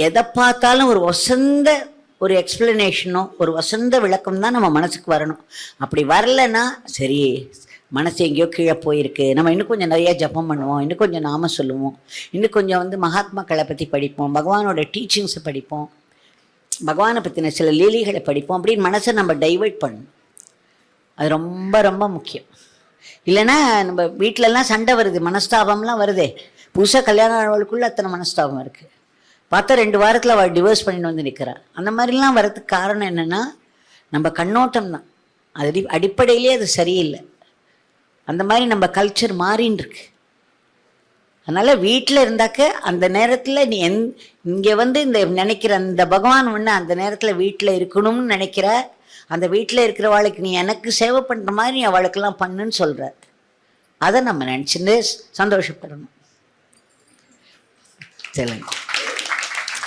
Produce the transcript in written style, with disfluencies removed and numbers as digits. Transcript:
எதை பார்த்தாலும் ஒரு வசந்த ஒரு எக்ஸ்பிளனேஷனோ ஒரு வசந்த விளக்கம் தான் நம்ம மனசுக்கு வரணும். அப்படி வரலைன்னா சரி, மனசு எங்கேயோ கீழே போயிருக்கு, நம்ம இன்னும் கொஞ்சம் நிறையா ஜபம் பண்ணுவோம், இன்னும் கொஞ்சம் நாம சொல்லுவோம், இன்னும் கொஞ்சம் மகாத்மாக்களை பற்றி படிப்போம், பகவானோட டீச்சிங்ஸை படிப்போம், பகவானை பற்றின சில லீலைகளை படிப்போம் அப்படின்னு மனசை நம்ம டைவர்ட் பண்ணணும். அது ரொம்ப ரொம்ப முக்கியம். இல்லைன்னா நம்ம வீட்டிலலாம் சண்டை வருது, மனஸ்தாபம்லாம் வருதே, புதுசாக கல்யாணம் ஆனவளுக்குள்ளே அத்தனை மனஸ்தாபம் இருக்குது. பார்த்தா 2 வாரத்தில் அவள் டிவோர்ஸ் பண்ணிட்டு வந்து நிற்கிறாள். அந்த மாதிரிலாம் வரதுக்கு காரணம் என்னென்னா நம்ம கண்ணோட்டம் தான். அது அடிப்படையிலே அது சரியில்லை. அந்த மாதிரி நம்ம கல்ச்சர் மாறின்னு இருக்கு. அதனால் வீட்டில் இருந்தாக்க அந்த நேரத்தில் நீ இங்கே இந்த நினைக்கிற அந்த பகவான் அந்த நேரத்தில் வீட்டில் இருக்கணும்னு நினைக்கிற அந்த வீட்டில் இருக்கிறவாளுக்கு நீ எனக்கு சேவை பண்ணுற மாதிரி நீ அவளுக்கெல்லாம் பண்ணுன்னு சொல்கிற. அதை நம்ம நினச்சிட்டு சந்தோஷப்படணும். சொல்லுங்க.